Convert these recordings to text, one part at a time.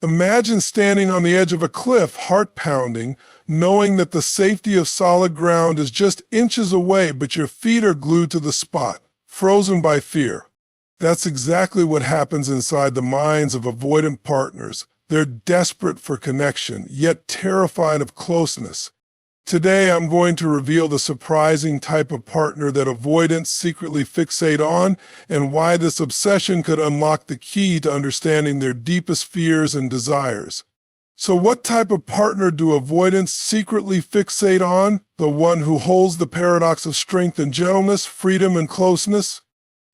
Imagine standing on the edge of a cliff, heart pounding, knowing that the safety of solid ground is just inches away, but your feet are glued to the spot, frozen by fear. That's exactly what happens inside the minds of avoidant partners. They're desperate for connection, yet terrified of closeness. Today, I'm going to reveal the surprising type of partner that avoidants secretly fixate on and why this obsession could unlock the key to understanding their deepest fears and desires. So what type of partner do avoidants secretly fixate on? The one who holds the paradox of strength and gentleness, freedom and closeness?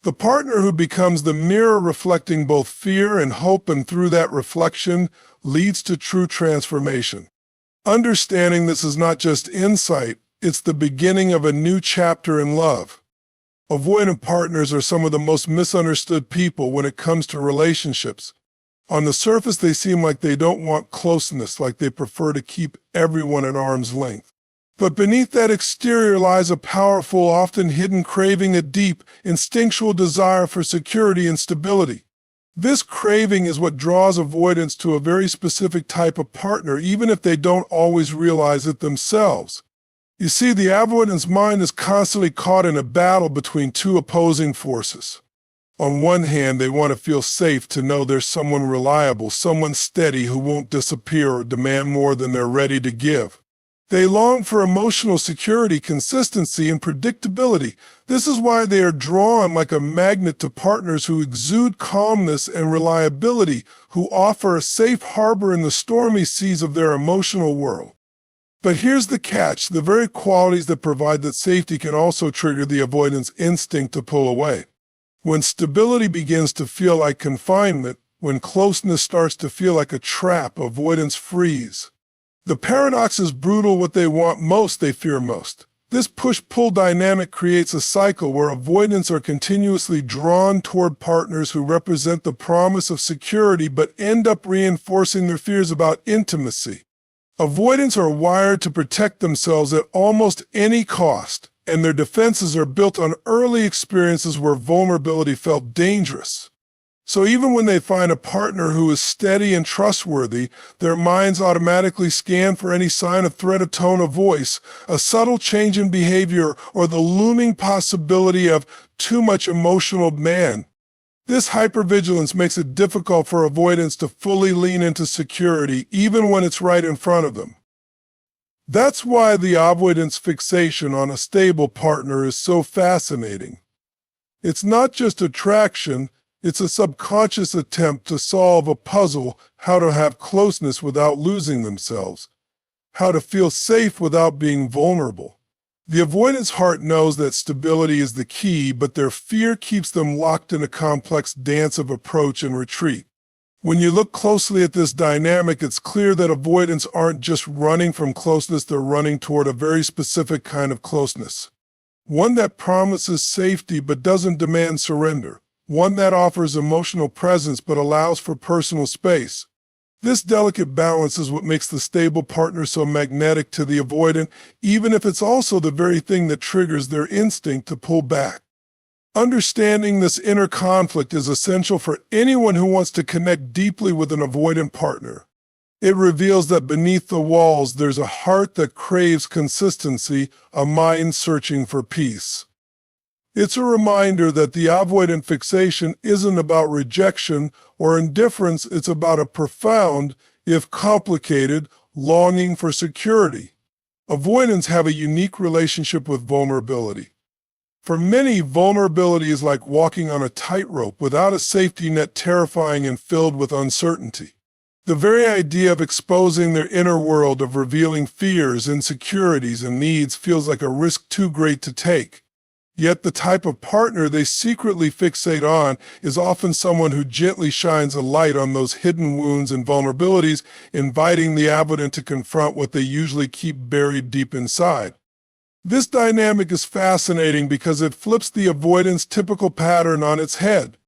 The partner who becomes the mirror reflecting both fear and hope, and through that reflection leads to true transformation. Understanding this is not just insight, it's the beginning of a new chapter in love. Avoidant partners are some of the most misunderstood people when it comes to relationships. On the surface, they seem like they don't want closeness, like they prefer to keep everyone at arm's length. But beneath that exterior lies a powerful, often hidden craving, a deep, instinctual desire for security and stability. This craving is what draws avoidants to a very specific type of partner, even if they don't always realize it themselves. You see, the avoidant's mind is constantly caught in a battle between two opposing forces. On one hand, they want to feel safe, to know there's someone reliable, someone steady who won't disappear or demand more than they're ready to give. They long for emotional security, consistency, and predictability. This is why they are drawn like a magnet to partners who exude calmness and reliability, who offer a safe harbor in the stormy seas of their emotional world. But here's the catch: the very qualities that provide that safety can also trigger the avoidant's instinct to pull away. When stability begins to feel like confinement, when closeness starts to feel like a trap, avoidants freeze. The paradox is brutal: what they want most, they fear most. This push-pull dynamic creates a cycle where avoidants are continuously drawn toward partners who represent the promise of security but end up reinforcing their fears about intimacy. Avoidants are wired to protect themselves at almost any cost, and their defenses are built on early experiences where vulnerability felt dangerous. So even when they find a partner who is steady and trustworthy, their minds automatically scan for any sign of threat, a tone of voice, a subtle change in behavior, or the looming possibility of too much emotional demand. This hypervigilance makes it difficult for avoidants to fully lean into security, even when it's right in front of them. That's why the avoidant's fixation on a stable partner is so fascinating. It's not just attraction, it's a subconscious attempt to solve a puzzle: how to have closeness without losing themselves, how to feel safe without being vulnerable. The avoidant's heart knows that stability is the key, but their fear keeps them locked in a complex dance of approach and retreat. When you look closely at this dynamic, it's clear that avoidants aren't just running from closeness, they're running toward a very specific kind of closeness. One that promises safety but doesn't demand surrender. One that offers emotional presence but allows for personal space. This delicate balance is what makes the stable partner so magnetic to the avoidant, even if it's also the very thing that triggers their instinct to pull back. Understanding this inner conflict is essential for anyone who wants to connect deeply with an avoidant partner. It reveals that beneath the walls there's a heart that craves consistency, a mind searching for peace. It's a reminder that the avoidant fixation isn't about rejection or indifference, it's about a profound, if complicated, longing for security. Avoidants have a unique relationship with vulnerability. For many, vulnerability is like walking on a tightrope without a safety net, terrifying and filled with uncertainty. The very idea of exposing their inner world, of revealing fears, insecurities, and needs feels like a risk too great to take. Yet the type of partner they secretly fixate on is often someone who gently shines a light on those hidden wounds and vulnerabilities, inviting the avoidant to confront what they usually keep buried deep inside. This dynamic is fascinating because it flips the avoidant's typical pattern on its head.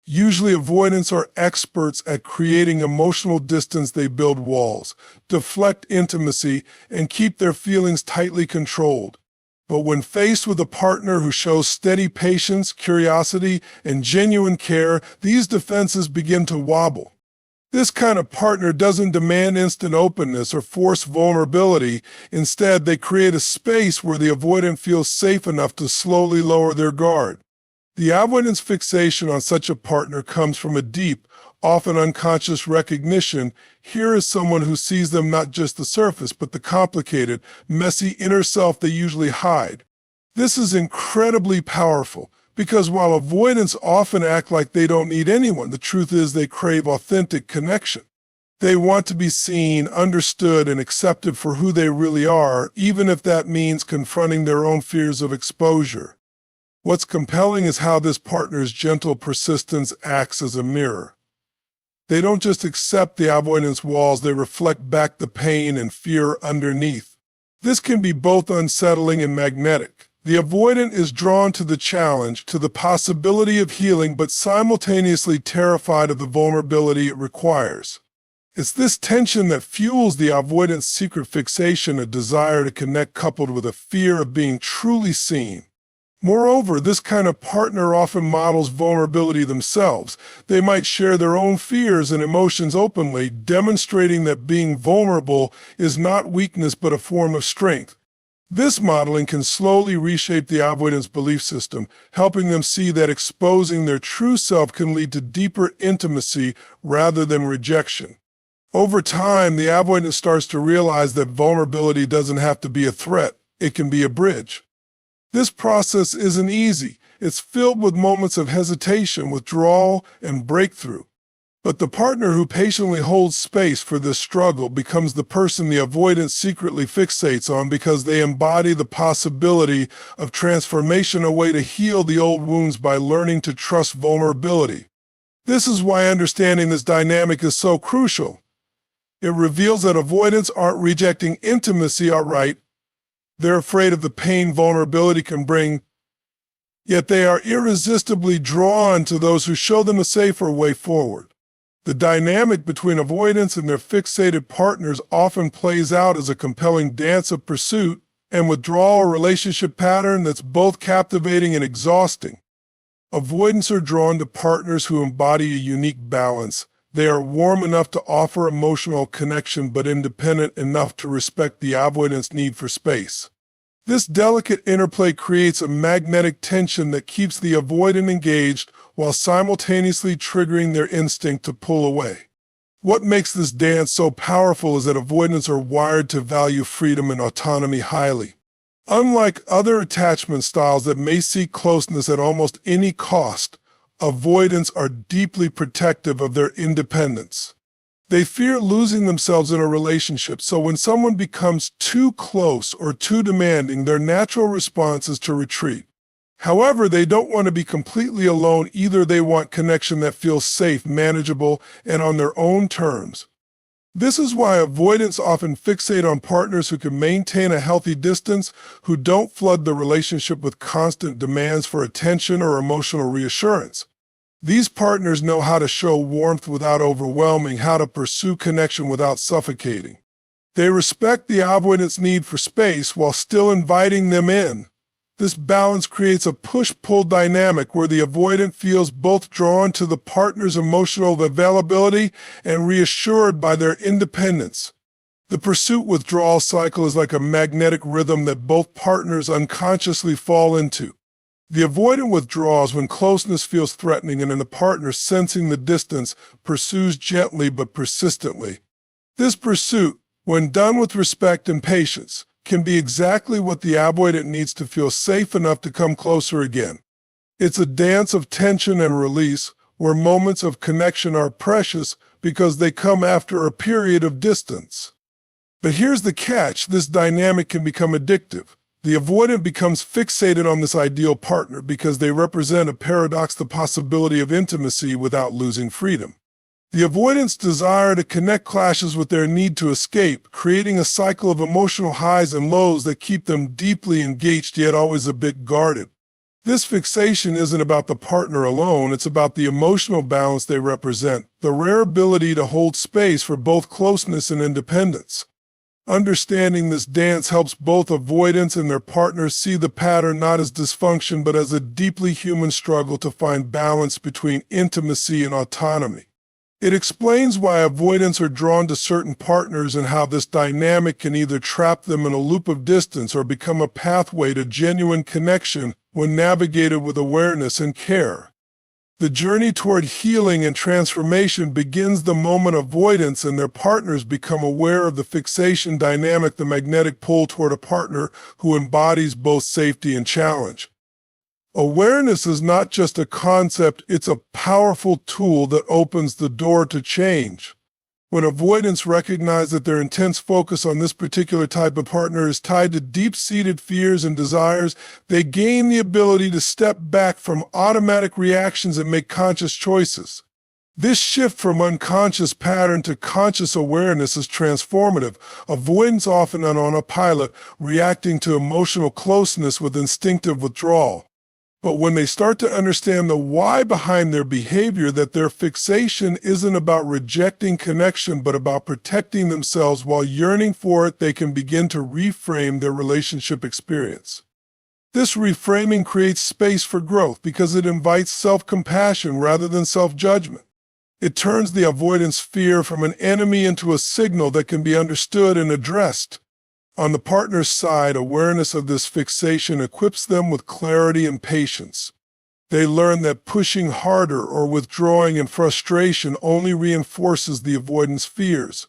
Usually avoidants are experts at creating emotional distance. They build walls, deflect intimacy, and keep their feelings tightly controlled. But when faced with a partner who shows steady patience, curiosity, and genuine care, these defenses begin to wobble. This kind of partner doesn't demand instant openness or force vulnerability. Instead, they create a space where the avoidant feels safe enough to slowly lower their guard. The avoidant's fixation on such a partner comes from a deep, often unconscious recognition. Here is someone who sees them not just the surface, but the complicated, messy inner self they usually hide. This is incredibly powerful, because while avoidants often act like they don't need anyone, the truth is they crave authentic connection. They want to be seen, understood, and accepted for who they really are, even if that means confronting their own fears of exposure. What's compelling is how this partner's gentle persistence acts as a mirror. They don't just accept the avoidance walls, they reflect back the pain and fear underneath. This can be both unsettling and magnetic. The avoidant is drawn to the challenge, to the possibility of healing, but simultaneously terrified of the vulnerability it requires. It's this tension that fuels the avoidant's secret fixation, a desire to connect coupled with a fear of being truly seen. Moreover, this kind of partner often models vulnerability themselves. They might share their own fears and emotions openly, demonstrating that being vulnerable is not weakness but a form of strength. This modeling can slowly reshape the avoidant's belief system, helping them see that exposing their true self can lead to deeper intimacy rather than rejection. Over time, the avoidant starts to realize that vulnerability doesn't have to be a threat, it can be a bridge. This process isn't easy. It's filled with moments of hesitation, withdrawal, and breakthrough. But the partner who patiently holds space for this struggle becomes the person the avoidant secretly fixates on, because they embody the possibility of transformation, a way to heal the old wounds by learning to trust vulnerability. This is why understanding this dynamic is so crucial. It reveals that avoidants aren't rejecting intimacy outright. They're afraid of the pain vulnerability can bring, yet they are irresistibly drawn to those who show them a safer way forward. The dynamic between avoidants and their fixated partners often plays out as a compelling dance of pursuit and withdrawal, a relationship pattern that's both captivating and exhausting. Avoidants are drawn to partners who embody a unique balance. They are warm enough to offer emotional connection, but independent enough to respect the avoidant's need for space. This delicate interplay creates a magnetic tension that keeps the avoidant engaged while simultaneously triggering their instinct to pull away. What makes this dance so powerful is that avoidants are wired to value freedom and autonomy highly. Unlike other attachment styles that may seek closeness at almost any cost, avoidants are deeply protective of their independence. They fear losing themselves in a relationship, so when someone becomes too close or too demanding, their natural response is to retreat. However, they don't want to be completely alone either. They want connection that feels safe, manageable, and on their own terms. This is why avoidants often fixate on partners who can maintain a healthy distance, who don't flood the relationship with constant demands for attention or emotional reassurance. These partners know how to show warmth without overwhelming, how to pursue connection without suffocating. They respect the avoidant's need for space while still inviting them in. This balance creates a push-pull dynamic where the avoidant feels both drawn to the partner's emotional availability and reassured by their independence. The pursuit-withdrawal cycle is like a magnetic rhythm that both partners unconsciously fall into. The avoidant withdraws when closeness feels threatening, and then the partner, sensing the distance, pursues gently but persistently. This pursuit, when done with respect and patience, can be exactly what the avoidant needs to feel safe enough to come closer again. It's a dance of tension and release, where moments of connection are precious because they come after a period of distance. But here's the catch: this dynamic can become addictive. The avoidant becomes fixated on this ideal partner because they represent a paradox, the possibility of intimacy without losing freedom. The avoidant's desire to connect clashes with their need to escape, creating a cycle of emotional highs and lows that keep them deeply engaged yet always a bit guarded. This fixation isn't about the partner alone, it's about the emotional balance they represent, the rare ability to hold space for both closeness and independence. Understanding this dance helps both avoidants and their partners see the pattern not as dysfunction but as a deeply human struggle to find balance between intimacy and autonomy. It explains why avoidants are drawn to certain partners and how this dynamic can either trap them in a loop of distance or become a pathway to genuine connection when navigated with awareness and care. The journey toward healing and transformation begins the moment avoidants and their partners become aware of the fixation dynamic, the magnetic pull toward a partner who embodies both safety and challenge. Awareness is not just a concept, it's a powerful tool that opens the door to change. When avoidants recognize that their intense focus on this particular type of partner is tied to deep-seated fears and desires, they gain the ability to step back from automatic reactions and make conscious choices. This shift from unconscious pattern to conscious awareness is transformative. Avoidants often are on a pilot, reacting to emotional closeness with instinctive withdrawal. But when they start to understand the why behind their behavior, that their fixation isn't about rejecting connection but about protecting themselves while yearning for it, they can begin to reframe their relationship experience. This reframing creates space for growth because it invites self-compassion rather than self-judgment. It turns the avoidance fear from an enemy into a signal that can be understood and addressed. On the partner's side, awareness of this fixation equips them with clarity and patience. They learn that pushing harder or withdrawing in frustration only reinforces the avoidance fears.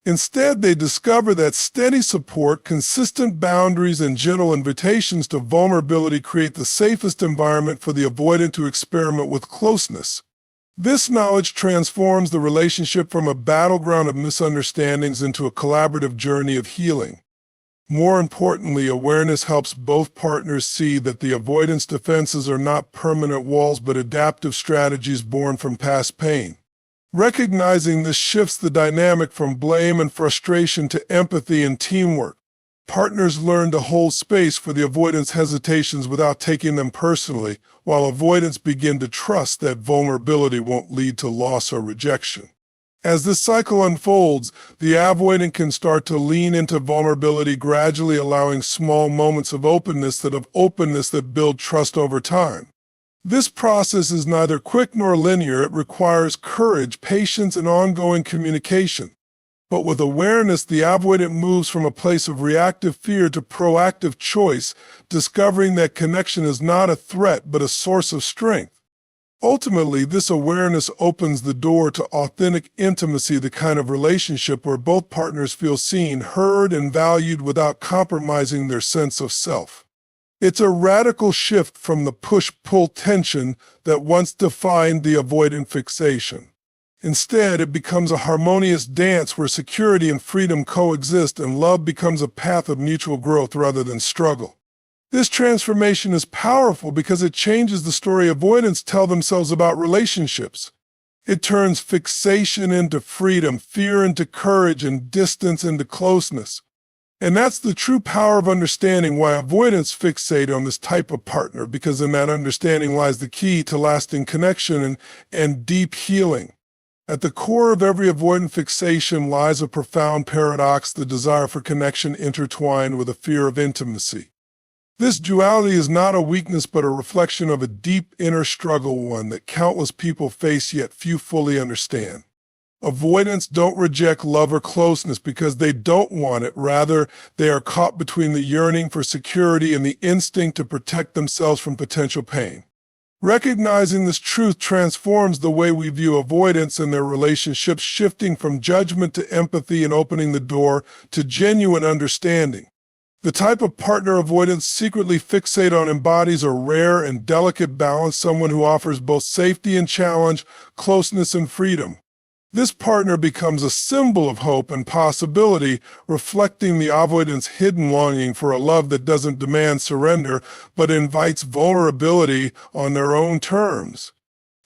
Instead, they discover that steady support, consistent boundaries, and gentle invitations to vulnerability create the safest environment for the avoidant to experiment with closeness. This knowledge transforms the relationship from a battleground of misunderstandings into a collaborative journey of healing. More importantly, awareness helps both partners see that the avoidance defenses are not permanent walls but adaptive strategies born from past pain. Recognizing this shifts the dynamic from blame and frustration to empathy and teamwork. Partners learn to hold space for the avoidance hesitations without taking them personally, while avoidants begin to trust that vulnerability won't lead to loss or rejection. As this cycle unfolds, the avoidant can start to lean into vulnerability, gradually allowing small moments of openness that build trust over time. This process is neither quick nor linear. It requires courage, patience, and ongoing communication. But with awareness, the avoidant moves from a place of reactive fear to proactive choice, discovering that connection is not a threat but a source of strength. Ultimately, this awareness opens the door to authentic intimacy, the kind of relationship where both partners feel seen, heard, and valued without compromising their sense of self. It's a radical shift from the push-pull tension that once defined the avoidant fixation. Instead, it becomes a harmonious dance where security and freedom coexist and love becomes a path of mutual growth rather than struggle. This transformation is powerful because it changes the story avoidants tell themselves about relationships. It turns fixation into freedom, fear into courage, and distance into closeness. And that's the true power of understanding why avoidants fixate on this type of partner, because in that understanding lies the key to lasting connection and deep healing. At the core of every avoidant fixation lies a profound paradox, the desire for connection intertwined with a fear of intimacy. This duality is not a weakness but a reflection of a deep inner struggle, one that countless people face yet few fully understand. Avoidants don't reject love or closeness because they don't want it. Rather, they are caught between the yearning for security and the instinct to protect themselves from potential pain. Recognizing this truth transforms the way we view avoidants and their relationships, shifting from judgment to empathy and opening the door to genuine understanding. The type of partner avoidants secretly fixate on embodies a rare and delicate balance, someone who offers both safety and challenge, closeness and freedom. This partner becomes a symbol of hope and possibility, reflecting the avoidant's hidden longing for a love that doesn't demand surrender, but invites vulnerability on their own terms.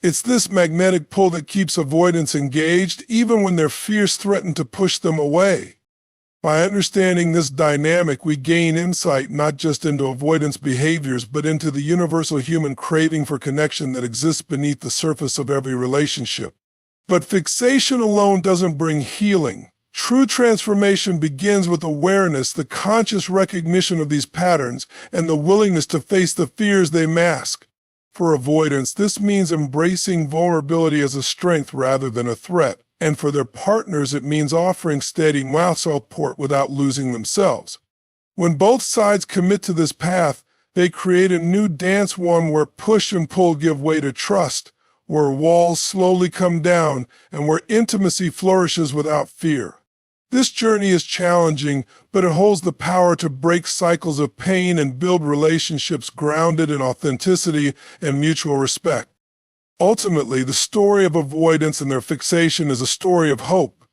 It's this magnetic pull that keeps avoidants engaged, even when their fears threaten to push them away. By understanding this dynamic, we gain insight not just into avoidance behaviors, but into the universal human craving for connection that exists beneath the surface of every relationship. But fixation alone doesn't bring healing. True transformation begins with awareness, the conscious recognition of these patterns, and the willingness to face the fears they mask. For avoidants, this means embracing vulnerability as a strength rather than a threat. And for their partners, it means offering steady mouth support without losing themselves. When both sides commit to this path, they create a new dance, one where push and pull give way to trust, where walls slowly come down, and where intimacy flourishes without fear. This journey is challenging, but it holds the power to break cycles of pain and build relationships grounded in authenticity and mutual respect. Ultimately, the story of avoidance and their fixation is a story of hope.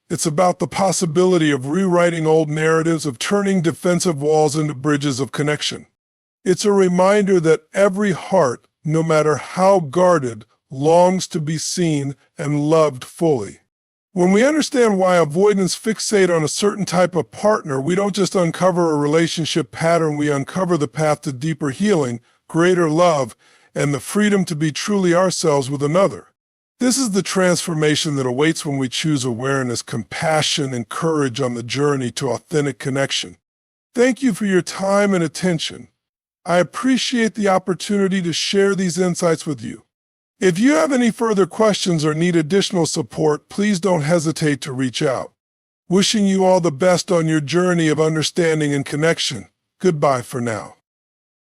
It's about the possibility of rewriting old narratives, of turning defensive walls into bridges of connection. It's a reminder that every heart, no matter how guarded, longs to be seen and loved fully. When we understand why avoidants fixate on a certain type of partner, we don't just uncover a relationship pattern, we uncover the path to deeper healing, greater love, and the freedom to be truly ourselves with another. This is the transformation that awaits when we choose awareness, compassion, and courage on the journey to authentic connection. Thank you for your time and attention. I appreciate the opportunity to share these insights with you. If you have any further questions or need additional support, please don't hesitate to reach out. Wishing you all the best on your journey of understanding and connection. Goodbye for now.